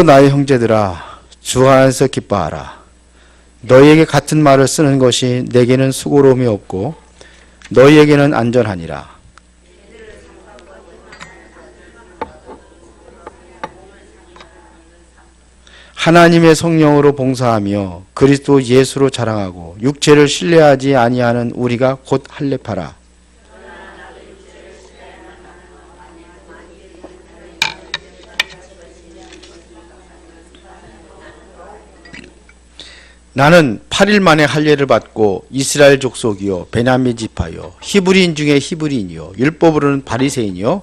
나의 형제들아, 주 안에서 기뻐하라. 너희에게 같은 말을 쓰는 것이 내게는 수고로움이 없고 너희에게는 안전하니라. 하나님의 성령으로 봉사하며 그리스도 예수로 자랑하고 육체를 신뢰하지 아니하는 우리가 곧 할례파라. 나는 8일 만에 할례를 받고 이스라엘 족속이요 베냐민 지파요 히브리인 중에 히브리인이요 율법으로는 바리새인이요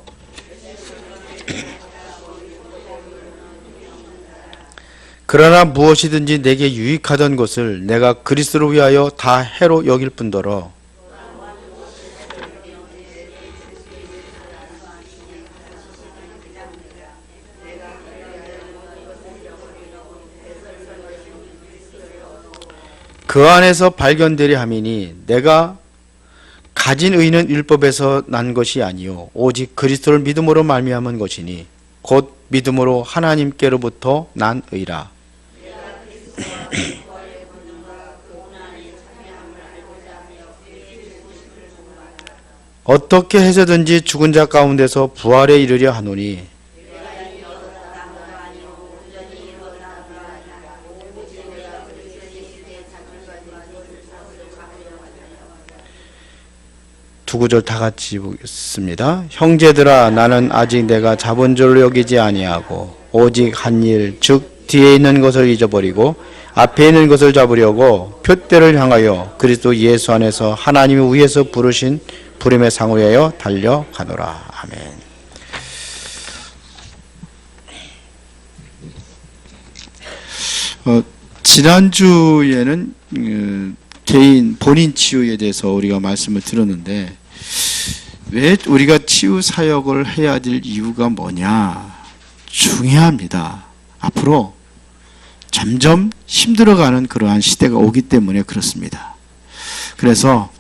그러나 무엇이든지 내게 유익하던 것을 내가 그리스도를 위하여 다 해로 여길 뿐더러 그 안에서 발견되려 함이니 내가 가진 의는 율법에서 난 것이 아니요 오직 그리스도를 믿음으로 말미암은 것이니 곧 믿음으로 하나님께로부터 난 의라. 어떻게 해서든지 죽은 자 가운데서 부활에 이르려 하노니 두 구절 다 같이 보겠습니다. 형제들아, 나는 아직 내가 잡은 줄로 여기지 아니하고 오직 한 일, 즉 뒤에 있는 것을 잊어버리고 앞에 있는 것을 잡으려고 표대를 향하여 그리스도 예수 안에서 하나님이 위에서 부르신 부름의 상을 위하여 달려가노라. 아멘. 지난주에는 개인 본인 치유에 대해서 우리가 말씀을 들었는데 왜 우리가 치유 사역을 해야 될 이유가 뭐냐? 중요합니다. 앞으로 점점 힘들어가는 그러한 시대가 오기 때문에 그렇습니다. 그래서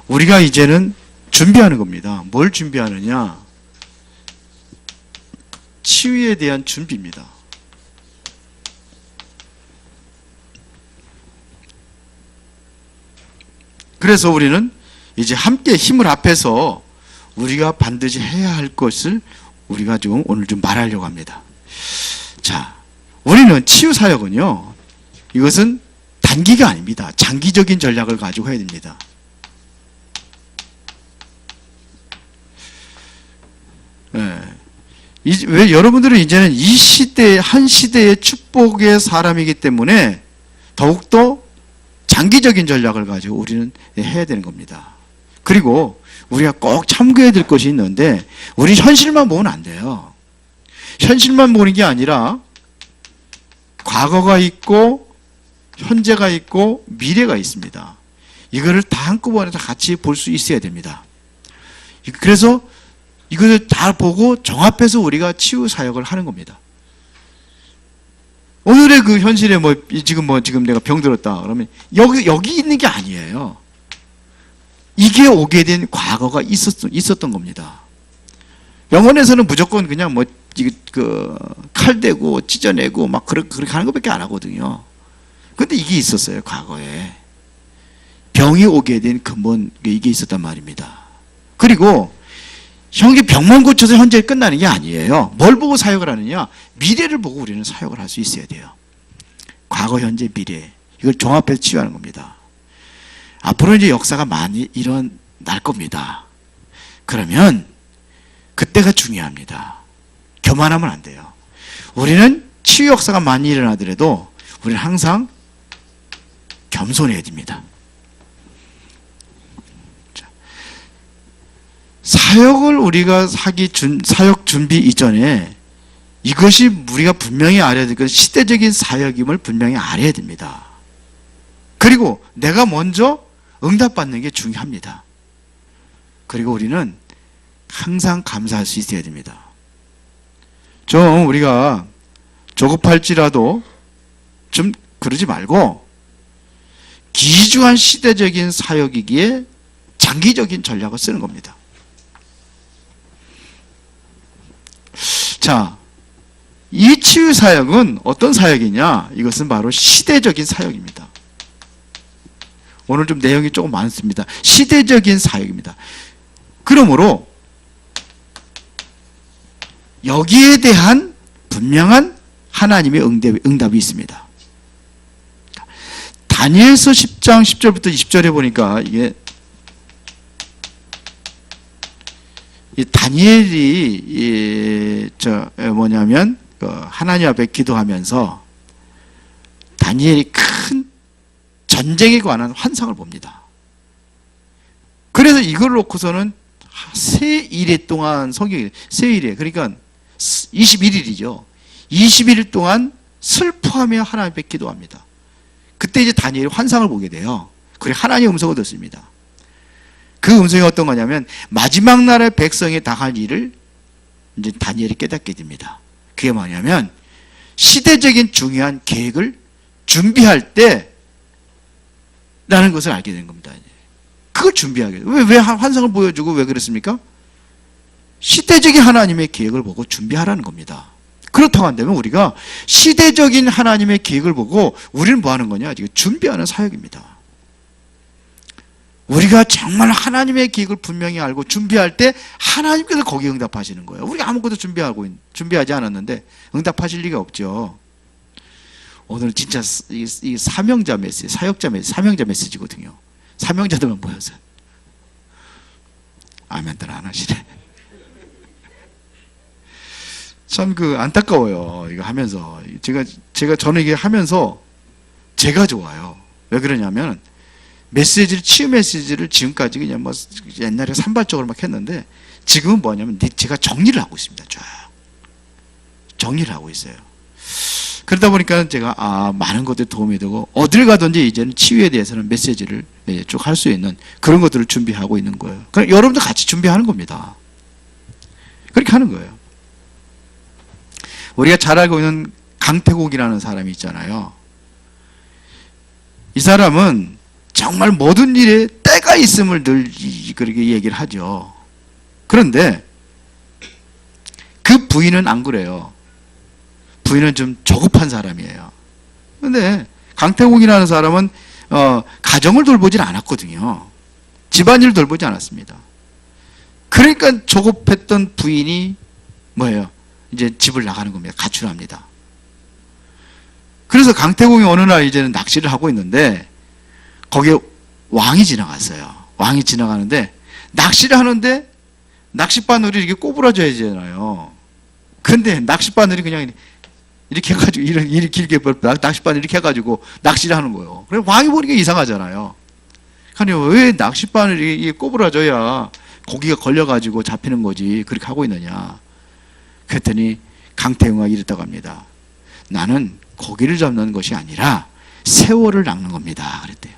우리가 이제는 준비하는 겁니다. 뭘 준비하느냐? 치유에 대한 준비입니다. 그래서 우리는 이제 함께 힘을 합해서 우리가 반드시 해야 할 것을 우리가 좀 오늘 좀 말하려고 합니다. 자, 우리는 치유 사역은요, 이것은 단기가 아닙니다. 장기적인 전략을 가지고 해야 됩니다. 왜 여러분들은 이제는 이 시대, 한 시대의 축복의 사람이기 때문에 더욱더 장기적인 전략을 가지고 우리는 해야 되는 겁니다. 그리고 우리가 꼭 참고해야 될 것이 있는데 우리 현실만 보면 안 돼요. 현실만 보는 게 아니라 과거가 있고 현재가 있고 미래가 있습니다. 이거를 다 한꺼번에 다 같이 볼 수 있어야 됩니다. 그래서 이것을 다 보고 종합해서 우리가 치유 사역을 하는 겁니다. 오늘의 그 현실에 지금 내가 병들었다 그러면 여기 있는 게 아니에요. 이게 오게 된 과거가 있었던 겁니다. 병원에서는 무조건 그냥 칼 대고 찢어내고 막 그렇게 하는 것밖에 안 하거든요. 근데 이게 있었어요, 과거에. 병이 오게 된 근본, 이게 있었단 말입니다. 그리고 형이 병만 고쳐서 현재 끝나는 게 아니에요. 뭘 보고 사역을 하느냐? 미래를 보고 우리는 사역을 할 수 있어야 돼요. 과거, 현재, 미래. 이걸 종합해서 치유하는 겁니다. 앞으로 이제 역사가 많이 일어날 겁니다. 그러면 그때가 중요합니다. 교만하면 안 돼요. 우리는 치유 역사가 많이 일어나더라도 우리는 항상 겸손해야 됩니다. 사역을 우리가 사역 준비 이전에 이것이 우리가 분명히 알아야 될 것은 시대적인 사역임을 분명히 알아야 됩니다. 그리고 내가 먼저 응답받는 게 중요합니다. 그리고 우리는 항상 감사할 수 있어야 됩니다. 좀 우리가 조급할지라도 좀 그러지 말고 기주한 시대적인 사역이기에 장기적인 전략을 쓰는 겁니다. 자, 이 치유 사역은 어떤 사역이냐? 이것은 바로 시대적인 사역입니다. 오늘 좀 내용이 조금 많습니다. 시대적인 사역입니다. 그러므로 여기에 대한 분명한 하나님의 응답이 있습니다. 다니엘서 10장 10절부터 20절에 보니까 이게 이 다니엘이 뭐냐면 하나님 앞에 기도하면서 다니엘이 큰 전쟁에 관한 환상을 봅니다. 그래서 이걸 놓고서는 세 일에 동안 성경이 세 일에 그러니까 21일이죠. 21일 동안 슬퍼하며 하나님 앞에 기도합니다. 그때 이제 다니엘이 환상을 보게 돼요. 그리고 하나님의 음성을 듣습니다. 그 음성이 어떤 거냐면 마지막 날의 백성이 당할 일을 이제 다니엘이 깨닫게 됩니다. 그게 뭐냐면 시대적인 중요한 계획을 준비할 때 라는 것을 알게 된 겁니다. 그걸 준비하게 돼요. 왜 환상을 보여주고 왜 그랬습니까? 시대적인 하나님의 계획을 보고 준비하라는 겁니다. 그렇다고 한다면 우리가 시대적인 하나님의 계획을 보고 우리는 뭐 하는 거냐? 지금 준비하는 사역입니다. 우리가 정말 하나님의 계획을 분명히 알고 준비할 때 하나님께서 거기에 응답하시는 거예요. 우리가 아무것도 준비하지 않았는데 응답하실 리가 없죠. 오늘 진짜 이 사명자 메시지, 사역자 메시지, 사명자 메시지거든요. 사명자들만 모여서 아멘들 안 하시네. 참 안타까워요. 이거 하면서 저는 이게 하면서 제가 좋아요. 왜 그러냐면 메시지를 치유 메시지를 지금까지 그냥 뭐 옛날에 산발적으로 막 했는데 지금은 뭐냐면 제가 정리를 하고 있습니다. 쫙 정리를 하고 있어요. 그러다 보니까 제가 많은 것들이 도움이 되고 어딜 가든지 이제는 치유에 대해서는 메시지를 쭉 할 수 있는 그런 것들을 준비하고 있는 거예요. 그럼 여러분도 같이 준비하는 겁니다. 그렇게 하는 거예요. 우리가 잘 알고 있는 강태국이라는 사람이 있잖아요. 이 사람은 정말 모든 일에 때가 있음을 늘 그렇게 얘기를 하죠. 그런데 그 부인은 안 그래요. 부인은 좀 조급한 사람이에요. 그런데 강태국이라는 사람은 가정을 돌보질 않았거든요. 집안일을 돌보지 않았습니다. 그러니까 조급했던 부인이 뭐예요? 이제 집을 나가는 겁니다. 가출합니다. 그래서 강태공이 어느 날 이제는 낚시를 하고 있는데 거기에 왕이 지나갔어요. 왕이 지나가는데 낚시를 하는데 낚싯바늘이 이렇게 꼬부라져야 되잖아요. 근데 낚싯바늘이 그냥 이렇게 해가지고 이렇게 길게 낚싯바늘 이렇게 해가지고 낚시를 하는 거예요. 그래 왕이 보니까 이상하잖아요. 아니 왜 낚싯바늘이 꼬부라져야 고기가 걸려가지고 잡히는 거지 그렇게 하고 있느냐. 그랬더니 강태웅가 이랬다고 합니다. 나는 고기를 잡는 것이 아니라 세월을 낚는 겁니다. 그랬대요.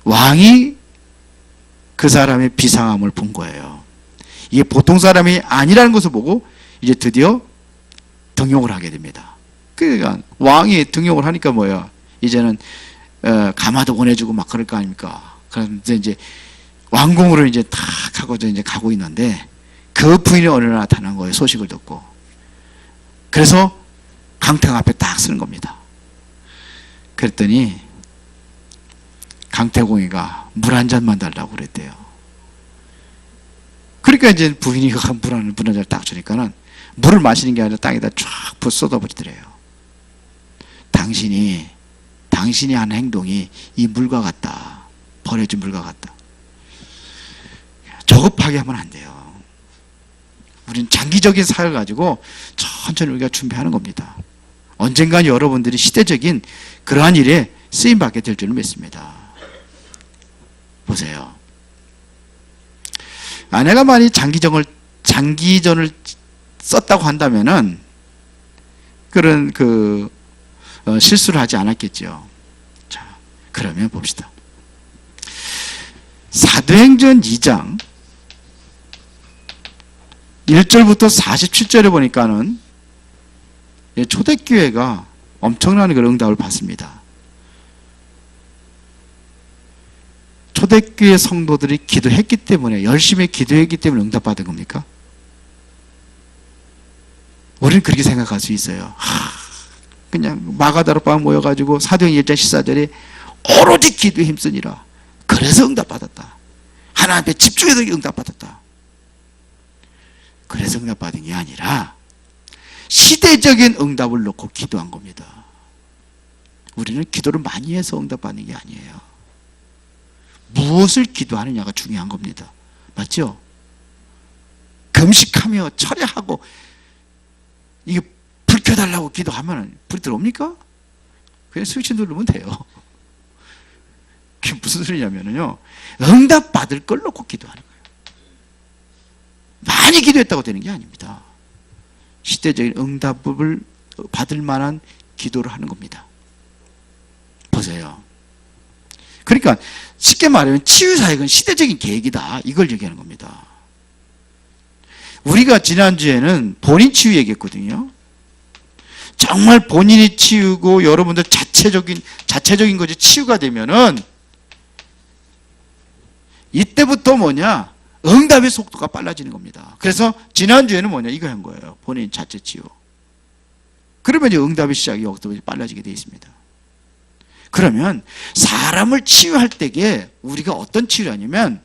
왕이 그 사람의 비상함을 본 거예요. 이게 보통 사람이 아니라는 것을 보고 이제 드디어 등용을 하게 됩니다. 그러니까 왕이 등용을 하니까 뭐야? 이제는 가마도 보내주고 막 그럴 거 아닙니까? 그래서 이제 왕궁으로 이제 탁 하고 이제 가고 있는데 그 부인이 어느 날 나타난 거예요. 소식을 듣고. 그래서 강태공 앞에 딱 쓰는 겁니다. 그랬더니 강태공이가 물 한 잔만 달라고 그랬대요. 그러니까 이제 부인이 물 한 잔을 딱 주니까는 물을 마시는 게 아니라 땅에다 쫙 쏟아버리더래요. 당신이 한 행동이 이 물과 같다. 버려진 물과 같다. 저급하게 하면 안 돼요. 우리는 장기적인 사역을 가지고 천천히 우리가 준비하는 겁니다. 언젠가 여러분들이 시대적인 그러한 일에 쓰임받게 될 줄을 믿습니다. 보세요. 아내가 만약 장기전을 썼다고 한다면은 그런 실수를 하지 않았겠죠. 자, 그러면 봅시다. 사도행전 2장 1절부터 47절에 보니까는 초대교회가 엄청난 그런 응답을 받습니다. 초대교회 성도들이 기도했기 때문에 열심히 기도했기 때문에 응답받은 겁니까? 우리는 그렇게 생각할 수 있어요. 그냥 마가다락방 모여가지고 사도행 1장 14절에 오로지 기도에 힘쓰니라. 그래서 응답받았다. 하나님 앞에 집중해서 응답받았다. 그래서 응답받은 게 아니라 시대적인 응답을 놓고 기도한 겁니다. 우리는 기도를 많이 해서 응답받는 게 아니에요. 무엇을 기도하느냐가 중요한 겁니다. 맞죠? 금식하며 철야하고 이게 불 켜달라고 기도하면 불이 들어옵니까? 그냥 스위치 누르면 돼요. 그게 무슨 소리냐면요, 응답받을 걸 놓고 기도하는 거예요. 많이 기도했다고 되는 게 아닙니다. 시대적인 응답을 받을 만한 기도를 하는 겁니다. 보세요. 그러니까 쉽게 말하면 치유사역은 시대적인 계획이다, 이걸 얘기하는 겁니다. 우리가 지난주에는 본인 치유 얘기했거든요. 정말 본인이 치유고 여러분들 자체적인 것이 치유가 되면은 이때부터 뭐냐, 응답의 속도가 빨라지는 겁니다. 그래서 지난주에는 뭐냐, 이거 한 거예요. 본인 자체 치유. 그러면 이제 응답의 시작이 여기서 빨라지게 되어 있습니다. 그러면 사람을 치유할 때에 우리가 어떤 치유를 하냐면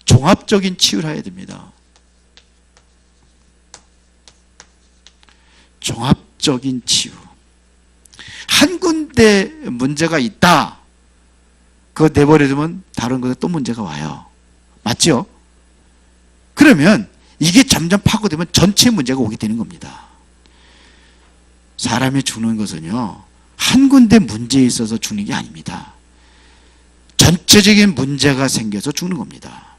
종합적인 치유를 해야 됩니다. 종합적인 치유. 한 군데 문제가 있다, 그거 내버려두면 다른 곳에 또 문제가 와요. 맞죠? 그러면 이게 점점 파고들면 전체 문제가 오게 되는 겁니다. 사람이 죽는 것은요, 한 군데 문제에 있어서 죽는 게 아닙니다. 전체적인 문제가 생겨서 죽는 겁니다.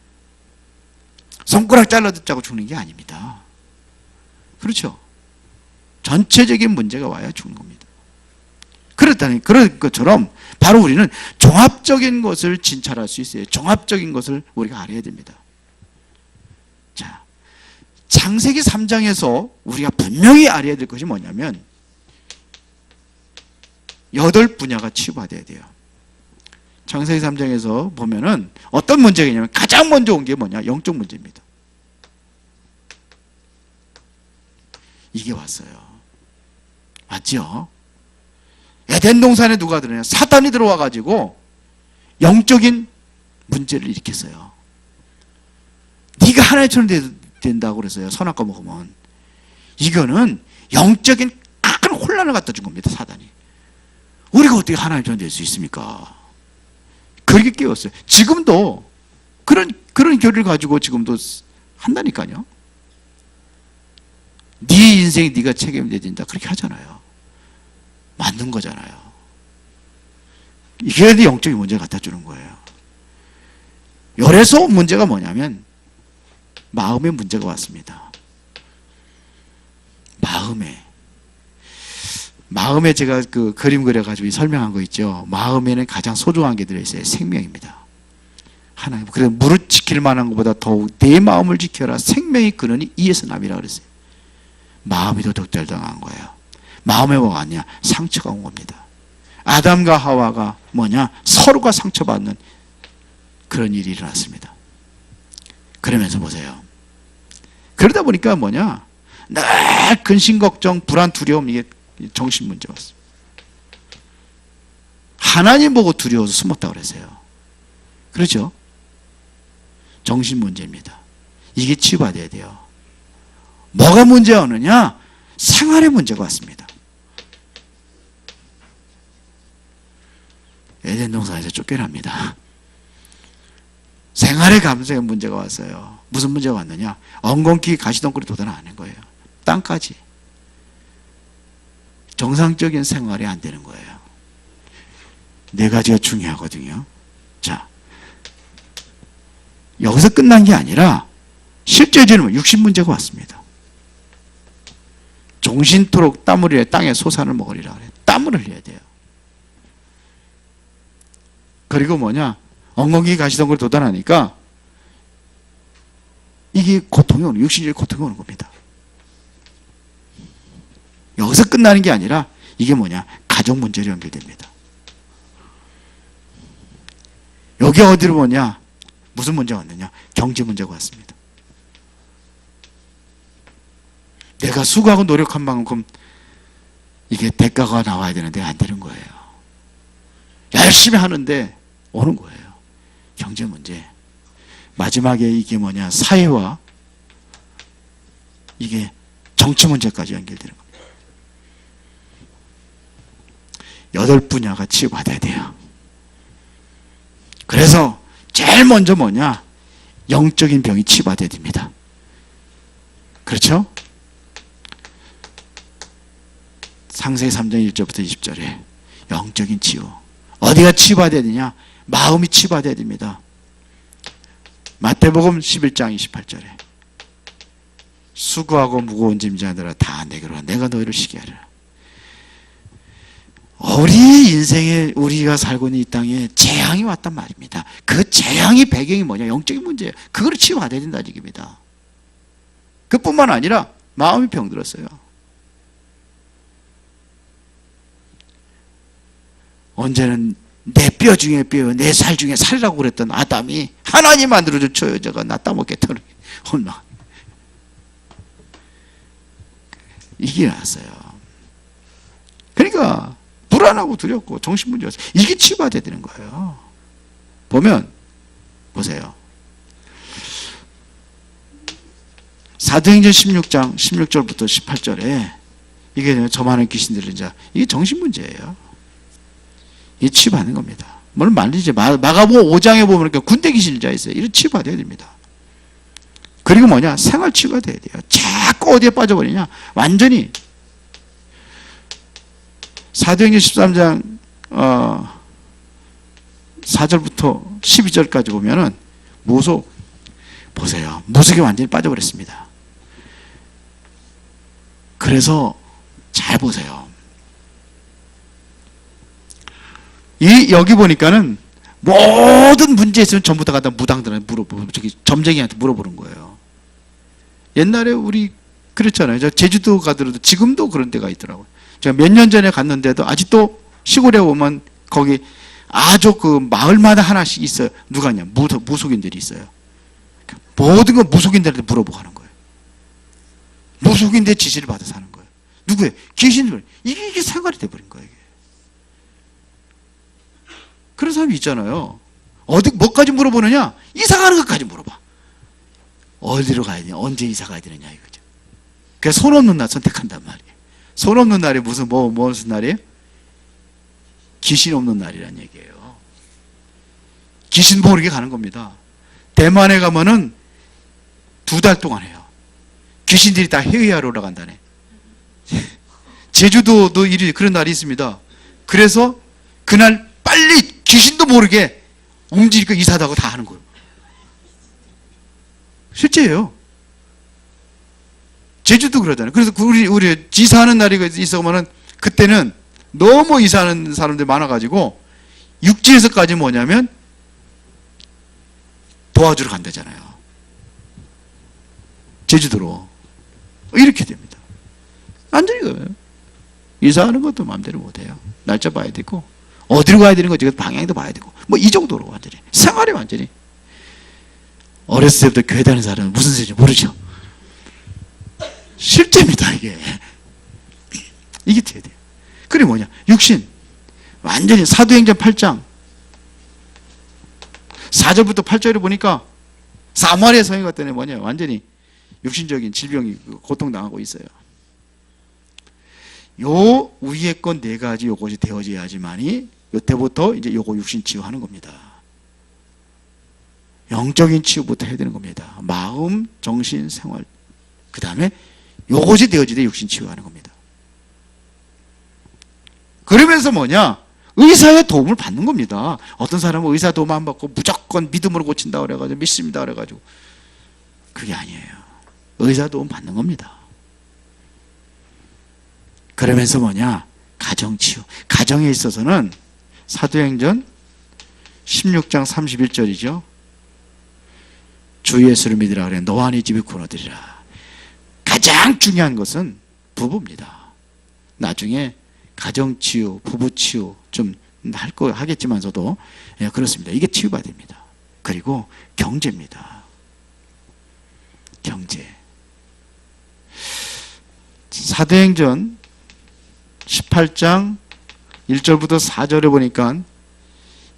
손가락 잘라 듣자고 죽는 게 아닙니다. 그렇죠? 전체적인 문제가 와야 죽는 겁니다. 그런 것처럼 바로 우리는 종합적인 것을 진찰할 수 있어요. 종합적인 것을 우리가 알아야 됩니다. 자, 창세기 3장에서 우리가 분명히 알아야 될 것이 뭐냐면 8분야가 치유받아야 돼요. 창세기 3장에서 보면은 어떤 문제가 있냐면 가장 먼저 온 게 뭐냐, 영적 문제입니다. 이게 왔어요. 맞죠? 에덴 동산에 누가 들어오냐, 사단이 들어와 가지고 영적인 문제를 일으켰어요. 네가 하나님처럼 된다고 그랬어요. 선악과 먹으면. 이거는 영적인 큰 혼란을 갖다 준 겁니다. 사단이. 우리가 어떻게 하나님처럼 될 수 있습니까? 그렇게 깨웠어요. 지금도 그런 교리를 가지고 지금도 한다니까요. 네 인생 네가 책임져야 된다, 그렇게 하잖아요. 맞는 거잖아요. 이게 영적인 문제를 갖다 주는 거예요. 그래서 문제가 뭐냐면 마음의 문제가 왔습니다. 마음에 제가 그 그림 그려가지고 설명한 거 있죠. 마음에는 가장 소중한 게 들어있어요. 생명입니다. 하나님, 그래서 무릇 지킬 만한 것보다 더욱 내 마음을 지켜라. 생명의 근원이 이에서 남이라 그랬어요. 마음이 도둑질당한 거예요. 마음에 뭐가 왔냐? 상처가 온 겁니다. 아담과 하와가 뭐냐? 서로가 상처받는 그런 일이 일어났습니다. 그러면서 보세요. 그러다 보니까 뭐냐? 늘 근심, 걱정, 불안, 두려움, 이게 정신 문제가 왔어요. 하나님 보고 두려워서 숨었다고 그랬어요. 그렇죠? 정신 문제입니다. 이게 치유받아야 돼요. 뭐가 문제가 오느냐? 생활의 문제가 왔습니다. 에덴 동산에서 쫓겨납니다. 생활의 감성에 문제가 왔어요. 무슨 문제가 왔느냐? 엉겅퀴 가시덩굴이 돋아나는 거예요. 땅까지. 정상적인 생활이 안 되는 거예요. 네 가지가 중요하거든요. 자, 여기서 끝난 게 아니라 실제적으로 육신 문제가 왔습니다. 종신토록 땀을 흘려 땅에 소산을 먹으리라 그래요. 땀을 흘려야 돼요. 그리고 뭐냐? 엉겅퀴 가시덩굴이 돋아나니까 이게 고통이 오는, 육신적인 고통이 오는 겁니다. 여기서 끝나는 게 아니라 이게 뭐냐? 가족 문제로 연결됩니다. 여기 어디로 뭐냐? 무슨 문제가 왔느냐? 경제 문제가 왔습니다. 내가 수고하고 노력한 만큼 이게 대가가 나와야 되는데 안 되는 거예요. 열심히 하는데 오는 거예요. 경제 문제. 마지막에 이게 뭐냐, 사회와 이게 정치 문제까지 연결되는 겁니다. 8분야가 치유받아야 돼요. 그래서 제일 먼저 뭐냐, 영적인 병이 치유받아야 됩니다. 그렇죠? 상세히 3장 1절부터 20절에 영적인 치유. 어디가 치유받아야 되냐? 마음이 치유받아야 됩니다. 마태복음 11장 28절에 수고하고 무거운 짐자들아 다 내게로 와 내가 너희를 쉬게 하리라. 우리 인생에 우리가 살고 있는 이 땅에 재앙이 왔단 말입니다. 그 재앙의 배경이 뭐냐? 영적인 문제예요. 그걸 치유받아야 된다는 얘기입니다. 그뿐만 아니라 마음이 병들었어요. 언제는 내 뼈 중에 뼈, 내 살 중에 살이라고 그랬던 아담이 하나님 만들어준 저 여자가 나 따먹게 털을 얼마 이게 나왔어요. 그러니까 불안하고 두렵고 정신문제였어요. 이게 치유받아야 되는 거예요. 보면 보세요. 사도행전 16장 16절부터 18절에 이게 저 많은 귀신들은 이제 이게 정신문제예요. 이게 치유받는 겁니다. 물론 말이지 마가복음 5장에 보면 군대 귀신자 있어요. 이런 치유받아야 됩니다. 그리고 뭐냐, 생활 치유가 돼야 돼요. 자꾸 어디에 빠져버리냐, 완전히. 사도행전 13장 4절부터 12절까지 보면은 무속 보세요. 무속에 완전히 빠져버렸습니다. 그래서 잘 보세요. 여기 보니까는 모든 문제 있으면 전부 다 갖다 무당들한테 물어보고 점쟁이한테 물어보는 거예요. 옛날에 우리 그랬잖아요. 저 제주도 가더라도 지금도 그런 데가 있더라고요. 제가 몇 년 전에 갔는데도 아직도 시골에 오면 거기 아주 그 마을마다 하나씩 있어요. 누가냐? 무속인들이 있어요. 모든 거 무속인들한테 물어보고 하는 거예요. 무속인들 지시를 받아서 하는 거예요. 누구예요? 귀신들. 이게 생활이 돼버린 거예요. 이게. 그런 사람이 있잖아요. 뭐까지 물어보느냐? 이사 가는 것까지 물어봐. 어디로 가야 되냐? 언제 이사 가야 되느냐 이거죠. 그래서 손 없는 날 선택한단 말이에요. 손 없는 날이 무슨 날이에요? 귀신 없는 날이란 얘기예요. 귀신 모르게 가는 겁니다. 대만에 가면은 2달 동안 해요. 귀신들이 다 해외하러 올라간다네. 제주도도 그런 날이 있습니다. 그래서 그날 빨리 귀신도 모르게 움직이고 이사도 하고 다 하는 거예요. 실제예요. 제주도 그러잖아요. 그래서 우리 이사하는 날이 있으면은 그때는 너무 이사하는 사람들이 많아가지고 육지에서까지 뭐냐면 도와주러 간다잖아요. 제주도로. 이렇게 됩니다. 완전히 그래요. 이사하는 것도 마음대로 못해요. 날짜 봐야 되고 어디로 가야 되는 거지 방향도 봐야 되고 뭐 이 정도로 완전히 생활이 완전히. 어렸을 때부터 교회 다니는 사람은 무슨 소리인지 모르죠. 실제입니다. 이게 돼야 돼요. 그게 뭐냐, 육신 완전히. 사도행전 8장 4절부터 8절에 보니까 사마리아 성인 때문에 뭐냐, 완전히 육신적인 질병이 고통당하고 있어요. 요 위에 건 4가지 요것이 되어져야지만이 요때부터 이제 요거 육신 치유하는 겁니다. 영적인 치유부터 해야 되는 겁니다. 마음, 정신, 생활. 그 다음에 요것이 되어지되 육신 치유하는 겁니다. 그러면서 뭐냐, 의사의 도움을 받는 겁니다. 어떤 사람은 의사 도움 안 받고 무조건 믿음으로 고친다 그래가지고 믿습니다 그래가지고 그게 아니에요. 의사 도움 받는 겁니다. 그러면서 뭐냐, 가정치유. 가정에 있어서는 사도행전 16장 31절이죠. 주 예수를 믿으라 그래 너와 네 집이 구원 얻으리라. 가장 중요한 것은 부부입니다. 나중에 가정치유, 부부치유 좀 하겠지만서도 그렇습니다. 이게 치유가 됩니다. 그리고 경제입니다. 경제. 사도행전 18장 1절부터 4절에 보니까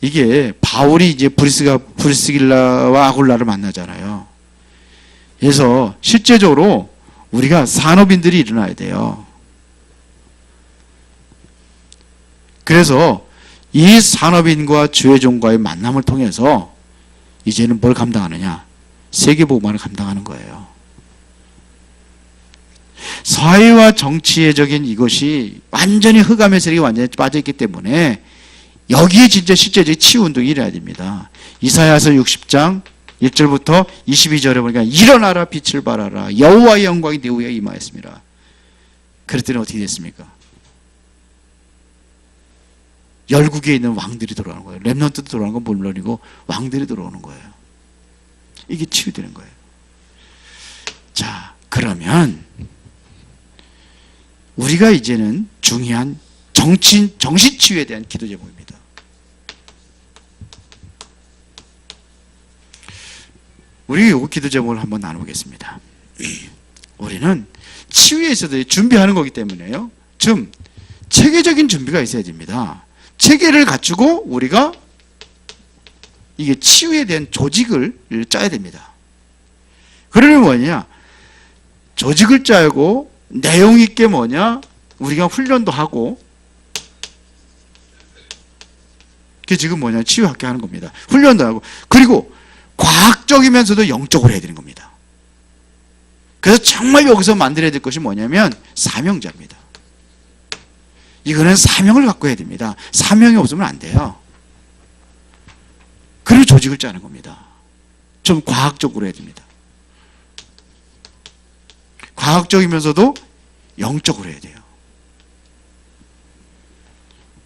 이게 바울이 이제 브리스길라와 아굴라를 만나잖아요. 그래서 실제적으로 우리가 산업인들이 일어나야 돼요. 그래서 이 산업인과 주의종과의 만남을 통해서 이제는 뭘 감당하느냐? 세계복음화를 감당하는 거예요. 사회와 정치적인 이것이 완전히 흑암의 세력이 완전히 빠져있기 때문에 여기에 진짜 실제적인 치유운동이 일어나야 됩니다. 이사야서 60장 1절부터 22절에 보니까 일어나라 빛을 발하라 여호와의 영광이 네 위에 임하였습니다. 그랬더니 어떻게 됐습니까? 열국에 있는 왕들이 들어오는 거예요. 렘넌트도 들어오는 건 물론이고 왕들이 들어오는 거예요. 이게 치유되는 거예요. 자, 그러면 우리가 이제는 중요한 정신치유에 대한 기도 제목입니다. 우리 이 기도 제목을 한번 나눠보겠습니다. 우리는 치유에 있어서 준비하는 거기 때문에요. 좀 체계적인 준비가 있어야 됩니다. 체계를 갖추고 우리가 이게 치유에 대한 조직을 짜야 됩니다. 그러면 뭐냐? 조직을 짜고 내용 있게 뭐냐? 우리가 훈련도 하고 그게 지금 뭐냐? 치유학교 하는 겁니다. 훈련도 하고 그리고 과학적이면서도 영적으로 해야 되는 겁니다. 그래서 정말 여기서 만들어야 될 것이 뭐냐면 사명자입니다. 이거는 사명을 갖고 해야 됩니다. 사명이 없으면 안 돼요. 그리고 조직을 짜는 겁니다. 좀 과학적으로 해야 됩니다. 과학적이면서도 영적으로 해야 돼요.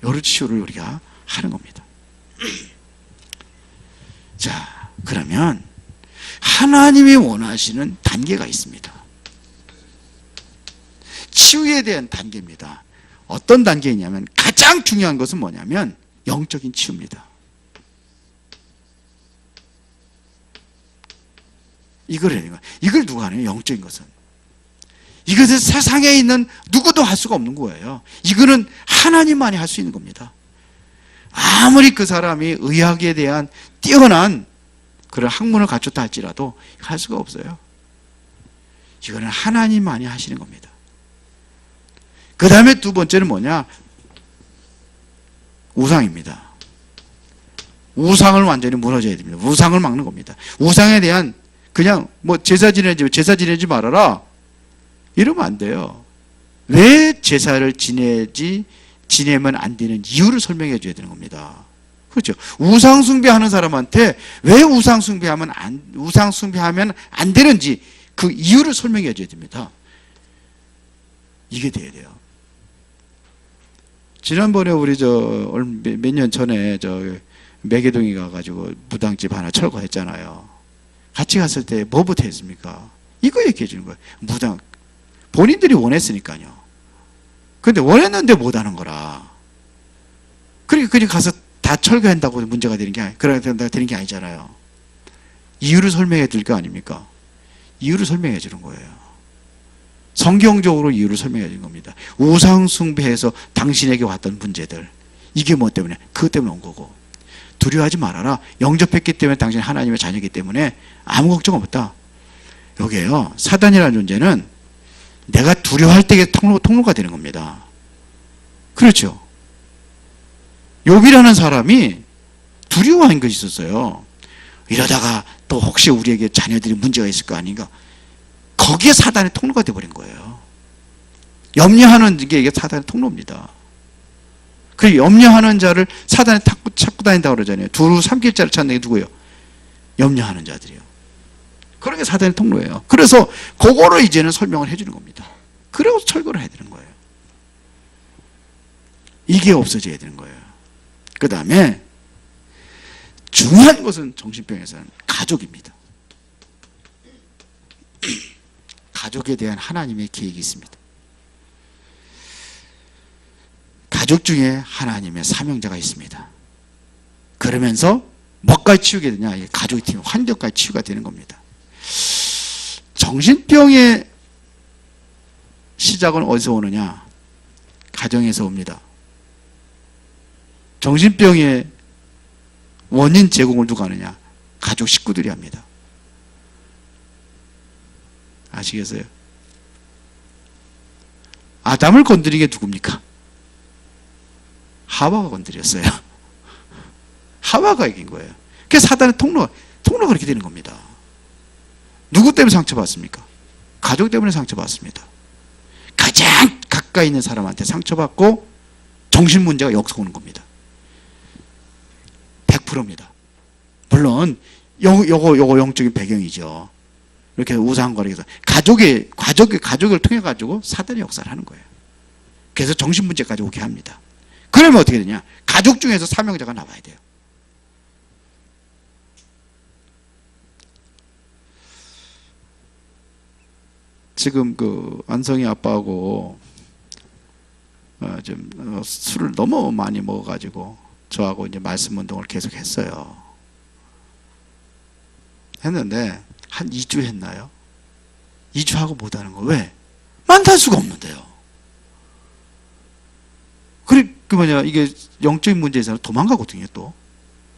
여러 치유를 우리가 하는 겁니다. 자, 그러면 하나님이 원하시는 단계가 있습니다. 치유에 대한 단계입니다. 어떤 단계이냐면 가장 중요한 것은 뭐냐면 영적인 치유입니다. 이걸 해야 돼요. 이걸 누가 하나요? 영적인 것은. 이것은 세상에 있는 누구도 할 수가 없는 거예요. 이거는 하나님만이 할 수 있는 겁니다. 아무리 그 사람이 의학에 대한 뛰어난 그런 학문을 갖췄다 할지라도 할 수가 없어요. 이거는 하나님만이 하시는 겁니다. 그 다음에 두 번째는 뭐냐? 우상입니다. 우상을 완전히 무너져야 됩니다. 우상을 막는 겁니다. 우상에 대한 그냥 뭐 제사 지내지 말아라 이러면 안 돼요. 왜 제사를 지내면 안 되는 이유를 설명해 줘야 되는 겁니다. 그렇죠? 우상 숭배하는 사람한테 왜 우상 숭배하면 안 되는지 그 이유를 설명해 줘야 됩니다. 이게 돼야 돼요. 지난번에 우리 몇 년 전에 매개동에 가가지고 무당집 하나 철거했잖아요. 같이 갔을 때 뭐부터 했습니까? 이거 얘기해 주는 거예요. 무당. 본인들이 원했으니까요. 근데 원했는데 못 하는 거라. 그러니까 가서 다 철거한다고 문제가 되는 게 아니잖아요. 이유를 설명해 드릴 거 아닙니까? 이유를 설명해 주는 거예요. 성경적으로 이유를 설명해 주는 겁니다. 우상 숭배해서 당신에게 왔던 문제들. 이게 뭐 때문에? 그것 때문에 온 거고. 두려워하지 말아라. 영접했기 때문에 당신 하나님의 자녀이기 때문에 아무 걱정 없다. 여기에요. 사단이라는 존재는 내가 두려워할 때 통로가 되는 겁니다. 그렇죠. 욥이라는 사람이 두려워한 것이 있었어요. 이러다가 또 혹시 우리에게 자녀들이 문제가 있을 거 아닌가. 거기에 사단의 통로가 되어버린 거예요. 염려하는 게 이게 사단의 통로입니다. 그 염려하는 자를 사단이 찾고 다닌다고 그러잖아요. 두루 삼킬 자를 찾는 게 누구예요? 염려하는 자들이요. 그런 게 사단의 통로예요. 그래서 그거를 이제는 설명을 해주는 겁니다. 그리고 철거를 해야 되는 거예요. 이게 없어져야 되는 거예요. 그 다음에 중요한 것은 정신병에서는 가족입니다. 가족에 대한 하나님의 계획이 있습니다. 가족 중에 하나님의 사명자가 있습니다. 그러면서 뭐까지 치유게 되냐? 가족의 팀, 환경까지 치유가 되는 겁니다. 정신병에 시작은 어디서 오느냐? 가정에서 옵니다. 정신병의 원인 제공을 누가 하느냐? 가족 식구들이 합니다. 아시겠어요? 아담을 건드린 게 누굽니까? 하와가 건드렸어요. 하와가 이긴 거예요. 그래서 사단의 통로가 그렇게 되는 겁니다. 누구 때문에 상처받습니까? 가족 때문에 상처받습니다. 가장 가까이 있는 사람한테 상처받고 정신 문제가 여기서 오는 겁니다. 100%입니다. 물론 요거 영적인 배경이죠. 이렇게 우상거리에서 가족을 통해 가지고 사단의 역사를 하는 거예요. 그래서 정신 문제까지 오게 합니다. 그러면 어떻게 되냐? 가족 중에서 사명자가 나와야 돼요. 지금 그 안성이 아빠하고 좀 술을 너무 많이 먹어가지고 저하고 이제 말씀 운동을 계속 했어요. 했는데 한 2주 했나요? 2주 하고 못하는 거 왜? 만날 수가 없는데요. 이게 영적인 문제에서는 도망가거든요. 또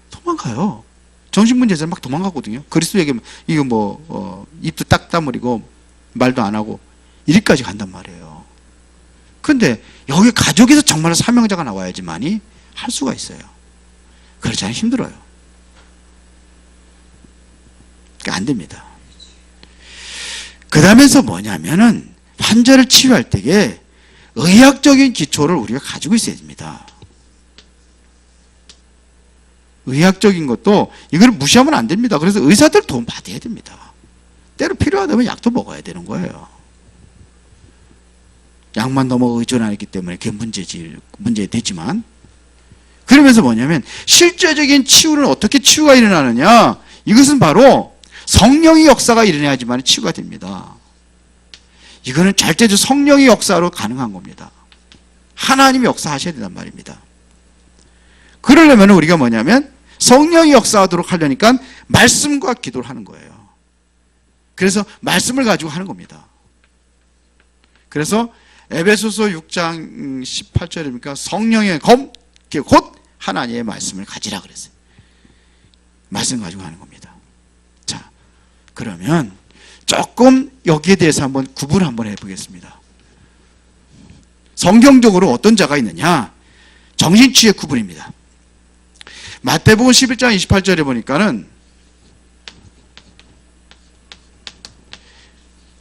도망가요. 정신 문제에서는 막 도망가거든요. 그리스도에게 이거 입도 딱 다물이고 말도 안 하고 이리까지 간단 말이에요. 근데 여기 가족에서 정말 사명자가 나와야지만이 할 수가 있어요. 그렇지 않으면 힘들어요. 그러니까 안 됩니다. 그 다음에서 뭐냐면은 환자를 치유할 때에 의학적인 기초를 우리가 가지고 있어야 됩니다. 의학적인 것도 이걸 무시하면 안 됩니다. 그래서 의사들 도움 받아야 됩니다. 때로 필요하다면 약도 먹어야 되는 거예요. 약만 너무 의존하기 때문에 그게 문제되지만, 그러면서 뭐냐면 실제적인 치유는 어떻게 치유가 일어나느냐? 이것은 바로 성령의 역사가 일어나야지만 치유가 됩니다. 이거는 절대적 성령의 역사로 가능한 겁니다. 하나님이 역사하셔야 된단 말입니다. 그러려면 우리가 뭐냐면 성령이 역사하도록 하려니까 말씀과 기도를 하는 거예요. 그래서 말씀을 가지고 하는 겁니다. 그래서 에베소서 6장 18절입니까? 성령의 검, 곧 하나님의 말씀을 가지라 그랬어요. 말씀 가지고 하는 겁니다. 자, 그러면 조금 여기에 대해서 한번 구분을 한번 해보겠습니다. 성경적으로 어떤 자가 있느냐? 정신치유의 구분입니다. 마태복음 11장 28절에 보니까는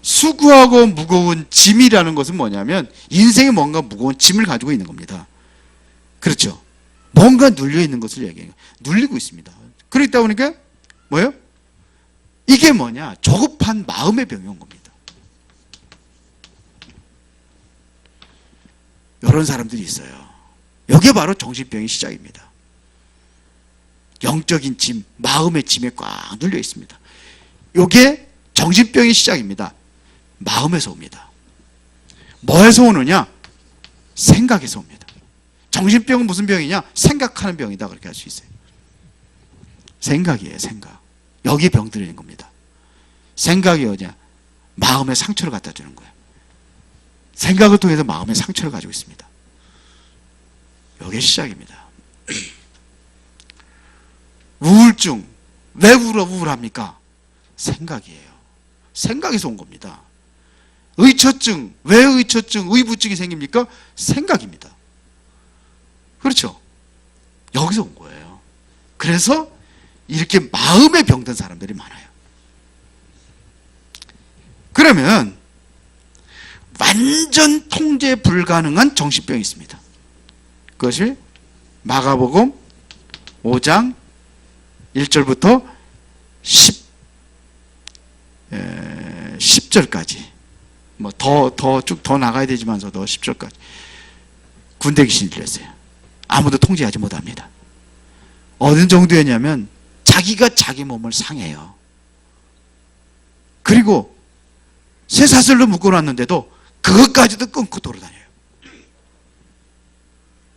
수고하고 무거운 짐이라는 것은 뭐냐면 인생에 뭔가 무거운 짐을 가지고 있는 겁니다. 그렇죠? 뭔가 눌려 있는 것을 얘기해요. 눌리고 있습니다. 그러다 보니까 뭐예요? 이게 뭐냐? 조급한 마음의 병이 온 겁니다. 이런 사람들이 있어요. 이게 바로 정신병의 시작입니다. 영적인 짐, 마음의 짐에 꽉 눌려 있습니다. 이게 정신병의 시작입니다. 마음에서 옵니다. 뭐에서 오느냐? 생각에서 옵니다. 정신병은 무슨 병이냐? 생각하는 병이다, 그렇게 할 수 있어요. 생각이에요, 생각. 여기 병들어 있는 겁니다. 생각이 뭐냐? 마음에 상처를 갖다 주는 거예요. 생각을 통해서 마음의 상처를 가지고 있습니다. 이게 시작입니다. 우울증, 왜 우울합니까? 생각이에요. 생각에서 온 겁니다. 의처증, 왜 의처증, 의부증이 생깁니까? 생각입니다. 그렇죠? 여기서 온 거예요. 그래서 이렇게 마음에 병든 사람들이 많아요. 그러면 완전 통제 불가능한 정신병이 있습니다. 그것을 마가복음 5장 1절부터 10절까지 더 나가야 되지만서도 10절까지 군대 귀신이 들렸어요. 아무도 통제하지 못합니다. 어느 정도였냐면 자기가 자기 몸을 상해요. 그리고 쇠사슬로 묶어놨는데도 그것까지도 끊고 돌아다녀요.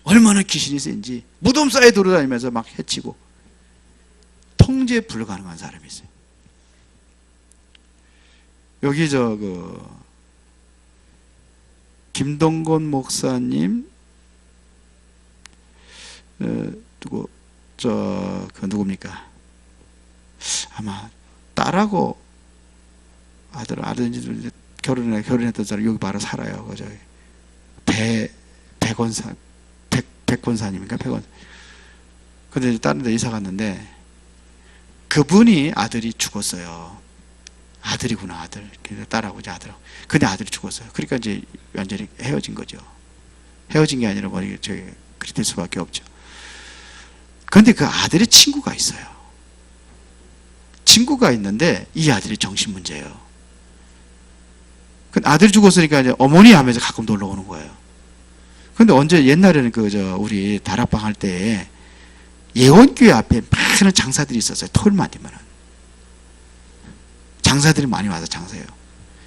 얼마나 귀신이 센지 무덤 사이에 돌아다니면서 막 해치고 통제 불가능한 사람이 있어요. 여기 김동건 목사님, 누구, 그 누굽니까? 아마 딸하고 아들인지 결혼했던 사람 여기 바로 살아요. 그 저기 백권사님인가? 백권. 근데 다른 데 이사 갔는데 그분이 아들이 죽었어요. 아들이구나, 아들. 딸하고 이제 아들하고. 근데 아들이 죽었어요. 그러니까 이제 완전히 헤어진 거죠. 헤어진 게 아니라 뭐 저기 그렇게 될 수밖에 없죠. 근데 그 아들의 친구가 있어요. 친구가 있는데 이 아들이 정신 문제예요. 그 아들이 죽었으니까 이제 어머니 하면서 가끔 놀러 오는 거예요. 근데 언제 옛날에는 우리 다락방 할 때 예원교회 앞에 많은 장사들이 있었어요. 토요일만 되면은. 장사들이 많이 와서 장사해요.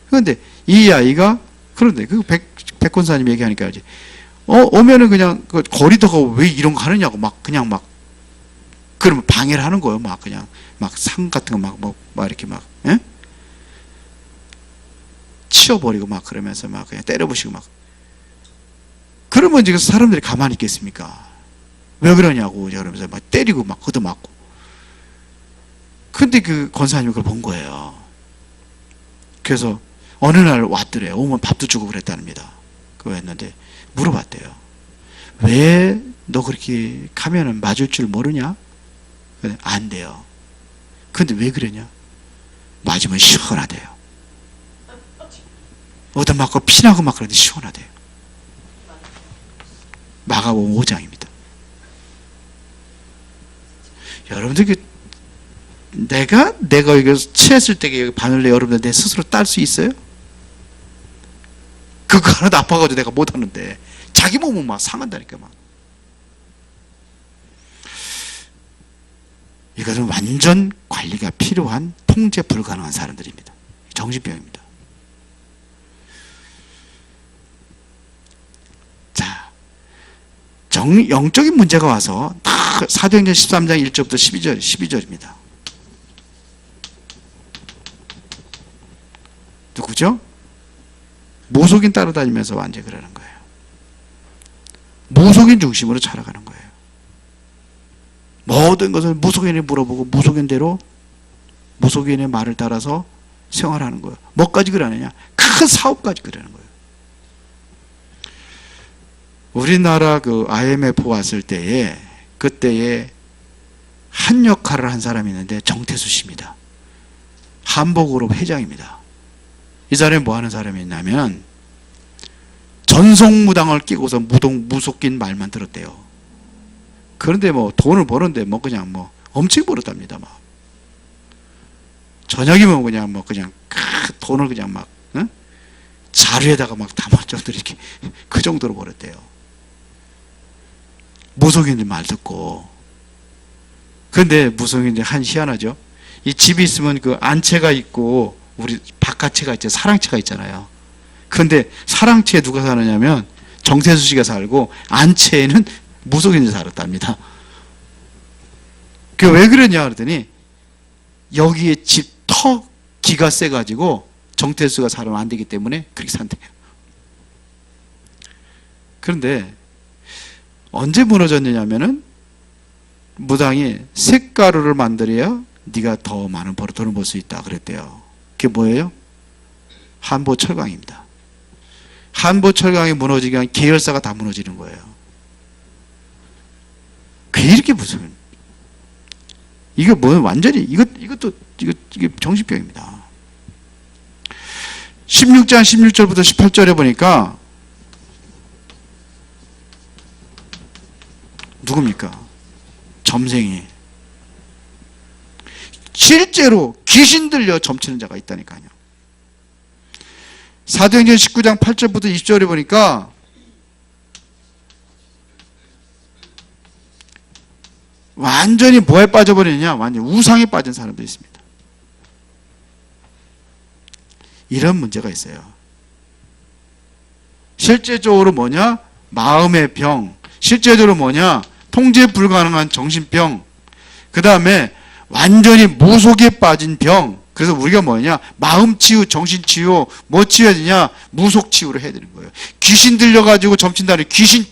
그런데 이 아이가, 그런데 백권사님 얘기하니까 이제 오면은 그냥 그 거리다가 왜 이런 거 하느냐고 그냥 그러면 방해를 하는 거예요. 그냥 상 같은 거 이렇게 예? 치워버리고 그러면서 그냥 때려부시고 그러면 지금 사람들이 가만히 있겠습니까? 왜 그러냐고 그러면서 때리고 걷어맞고. 근데 그 권사님이 그걸 본 거예요. 그래서 어느 날 왔더래요. 오면 밥도 주고 그랬답니다. 그거 했는데 물어봤대요. 왜 너 그렇게 가면은 맞을 줄 모르냐? 안 돼요. 근데 왜 그러냐? 맞으면 시원하대요. 얻어맞고 피나고 그러는데 시원하대요. 마가복음 5장입니다. 여러분들 내가 이거 취했을 때 바늘레 여러분들 내 스스로 딸 수 있어요? 그거 하나도 아파가지고 내가 못하는데 자기 몸은 상한다니까 이것은 완전 관리가 필요한 통제 불가능한 사람들입니다. 정신병입니다. 자, 영적인 문제가 와서 사도행전 13장 1절부터 12절입니다. 누구죠? 무속인 따라다니면서 완전히 그러는 거예요. 무속인 중심으로 살아가는 거예요. 모든 것을 무속인이 물어보고 무속인대로 무속인의 말을 따라서 생활하는 거예요. 뭐까지 그러느냐? 큰 사업까지 그러는 거예요. 우리나라 IMF 왔을 때에 그때에 한 역할을 한 사람이 있는데 정태수 씨입니다. 한복그룹 회장입니다. 이 사람이 뭐 하는 사람이 있냐면 전속무당을 끼고서 무속인 말만 들었대요. 그런데 돈을 버는데 그냥 엄청 벌었답니다. 저녁이면 그냥 돈을 그냥 응? 자루에다가 담아줘도 이렇게 그 정도로 벌었대요. 무속인들 말 듣고. 근데 무속인들 희한하죠. 이 집이 있으면 안채가 있고 우리 바깥채가 있죠. 사랑채가 있잖아요. 근데 사랑채에 누가 사느냐면 정태수 씨가 살고 안채에는 무속인이 살았답니다. 그게 왜 그러냐 그랬더니 여기에 집 터 기가 세가지고 정태수가 살면 안 되기 때문에 그렇게 산대요. 그런데 언제 무너졌느냐면은 무당이 색가루를 만들어야 네가 더 많은 돈을 벌 수 있다 그랬대요. 그게 뭐예요? 한보철강입니다. 한보철강이 무너지게 하면 계열사가 다 무너지는 거예요. 왜 이렇게 무서운? 이거 완전히 이것도 정신병입니다. 16장 16절부터 18절에 보니까 누굽니까? 점생이 실제로 귀신 들려 점치는 자가 있다니까요. 사도행전 19장 8절부터 20절에 보니까 완전히 뭐에 빠져버리느냐? 완전히 우상에 빠진 사람도 있습니다. 이런 문제가 있어요. 실제적으로 뭐냐? 마음의 병. 실제적으로 뭐냐? 통제 불가능한 정신병. 그 다음에 완전히 무속에 빠진 병. 그래서 우리가 뭐냐? 마음 치유, 정신 치유, 뭐 치유해야 되냐? 무속 치유를 해야 되는 거예요. 귀신 들려가지고 점친다는 귀신,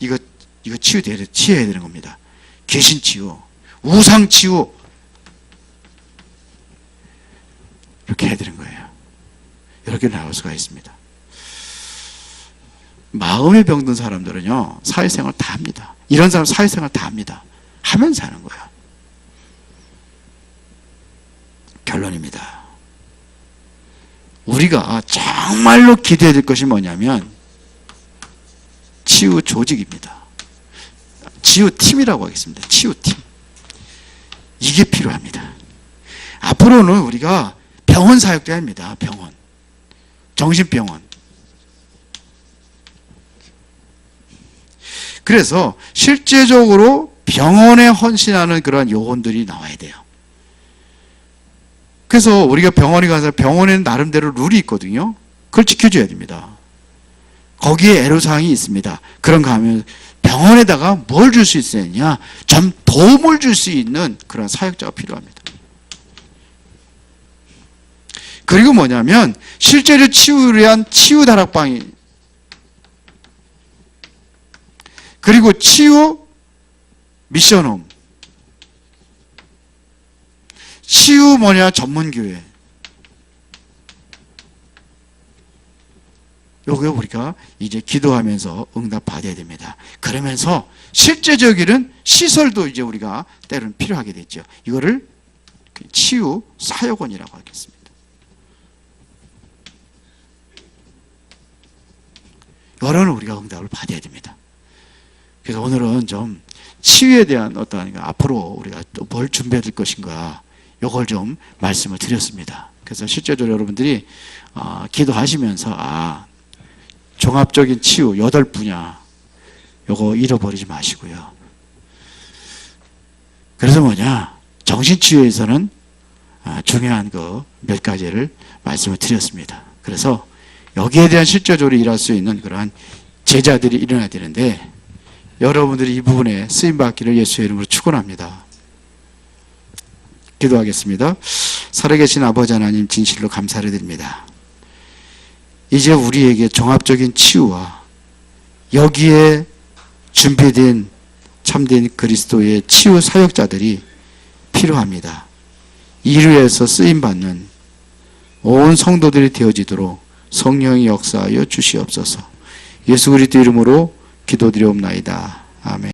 이거 치유해야 되는 겁니다. 귀신 치유, 우상 치유, 이렇게 해야 되는 거예요. 이렇게 나올 수가 있습니다. 마음에 병든 사람들은요, 사회생활 다 합니다. 이런 사람 사회생활 다 합니다. 하면서 하는 거예요. 결론입니다. 우리가 정말로 기도해야 될 것이 뭐냐면 치유 조직입니다. 치유팀이라고 하겠습니다. 치유팀. 이게 필요합니다. 앞으로는 우리가 병원 사역도 합니다. 병원. 정신병원. 그래서 실제적으로 병원에 헌신하는 그러한 요원들이 나와야 돼요. 그래서 우리가 병원에 가서 병원에는 나름대로 룰이 있거든요. 그걸 지켜줘야 됩니다. 거기에 애로사항이 있습니다. 그런가 하면 병원에다가 뭘 줄 수 있느냐? 좀 도움을 줄 수 있는 그런 사역자가 필요합니다. 그리고 뭐냐면 실제로 치유를 위한 치유 다락방이, 그리고 치유 미션홈, 치유 전문교회. 요게 우리가 이제 기도하면서 응답 받아야 됩니다. 그러면서 실제적인 시설도 이제 우리가 때로는 필요하게 됐죠. 이거를 치유 사역원이라고 하겠습니다. 여러분 우리가 응답을 받아야 됩니다. 그래서 오늘은 좀 치유에 대한 어떠한 앞으로 우리가 또 뭘 준비해야 될 것인가, 이걸 좀 말씀을 드렸습니다. 그래서 실제로 여러분들이 기도하시면서 종합적인 치유 8분야 요거 잃어버리지 마시고요. 그래서 정신치유에서는 중요한 그 몇 가지를 말씀을 드렸습니다. 그래서 여기에 대한 실제적으로 일할 수 있는 그러한 제자들이 일어나야 되는데, 여러분들이 이 부분에 쓰임받기를 예수의 이름으로 축원합니다. 기도하겠습니다. 살아계신 아버지 하나님, 진실로 감사를 드립니다. 이제 우리에게 종합적인 치유와 여기에 준비된 참된 그리스도의 치유 사역자들이 필요합니다. 이를 위해서 쓰임받는 온 성도들이 되어지도록 성령이 역사하여 주시옵소서. 예수 그리스도 이름으로 기도드리옵나이다. 아멘.